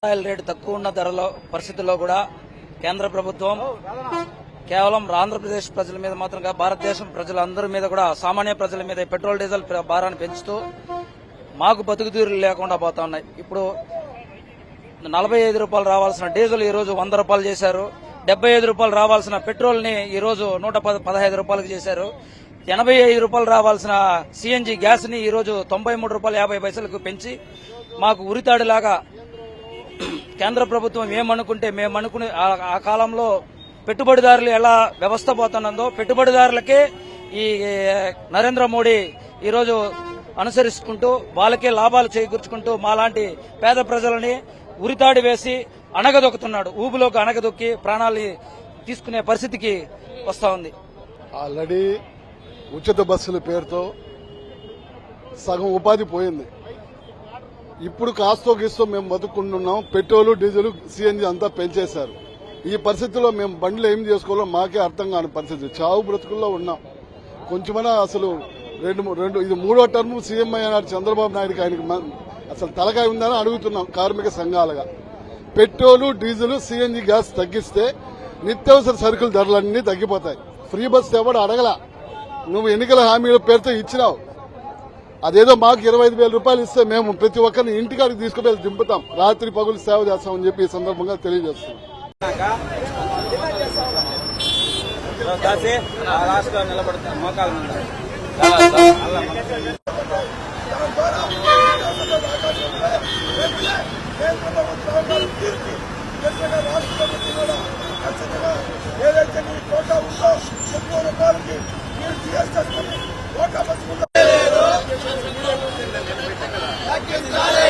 Oil rate తక్కువ ఉన్న ధరలో పరిస్థితుల్లో కూడా కేంద్ర ప్రభుత్వం కేవలం ఆంధ్రప్రదేశ్ ప్రజల మీద మాత్రంగా భారతదేశం ప్రజలందరి మీద కూడా సామాన్య ప్రజల మీద పెట్రోల్ డీజిల్ భారాన్ని పెంచుతూ మాకు బతుకుతీరులు లేకుండా పోతా ఉన్నాయి. ఇప్పుడు 45 రూపాయలు రావాల్సిన డీజిల్ ఈ రోజు 100 రూపాయలు చేశారు. 75 రూపాయలు రావాల్సిన పెట్రోల్ ని ఈ రోజు 115 రూపాయలకు చేశారు. 85 రూపాయలు రావాల్సిన సిఎన్జి గ్యాస్ ని ఈ రోజు 93 రూపాయలు 50 పైసలకు పెంచి మాకు ఉరితాడిలాగా కేంద్ర ప్రభుత్వం ఏమనుకుంటే మేమనుకునే ఆ కాలంలో పెట్టుబడిదారులు ఎలా వ్యవస్థ పోతున్నదో పెట్టుబడిదారులకే ఈ నరేంద్ర మోడీ ఈరోజు అనుసరిస్తుంటూ వాళ్ళకే లాభాలు చేకూర్చుకుంటూ మాలాంటి పేద ప్రజలని ఉరితాడి వేసి అణగదొక్కుతున్నాడు. ఊబులోకి అణగదొక్కి ప్రాణాలు తీసుకునే పరిస్థితికి వస్తా ఉంది. ఆల్రెడీ ఉచిత బస్సుల పేరుతో సగం ఉపాధి పోయింది. ఇప్పుడు కాస్తో గీస్తో మేము బతుకుంటున్నాం. పెట్రోలు డీజిల్ సిఎన్జి అంతా పెంచేశారు. ఈ పరిస్థితుల్లో మేము బండ్లు ఏం చేసుకోవాలో మాకే అర్థం కాని పరిస్థితి. చావు బ్రతుకుల్లో ఉన్నాం. కొంచెమైనా అసలు ఇది 3వ టర్మ్ సీఎం అయినాడు చంద్రబాబు నాయుడుకి. ఆయనకి అసలు తలకాయ ఉందని అడుగుతున్నాం కార్మిక సంఘాలుగా. పెట్రోలు డీజిల్ సిఎన్జి గ్యాస్ తగ్గిస్తే నిత్యావసర సరుకుల ధరలన్నీ తగ్గిపోతాయి. ఫ్రీ బస్ ఎవడు అడగల. నువ్వు ఎన్నికల హామీల పేరుతో ఇచ్చినావు. అదేదో మాకు 25,000 రూపాయలు ఇస్తే మేము ప్రతి ఒక్కరిని ఇంటికాడికి తీసుకువెళ్ళి దింపుతాం. రాత్రి పగులు సేవ చేస్తామని చెప్పి ఈ సందర్భంగా తెలియజేస్తున్నాం. ఏదైతే నీ కోటా ఉందో 30 రూపాయలకి మీరు జిఎస్టీ కోటా బస్సు తగ్గించాలి.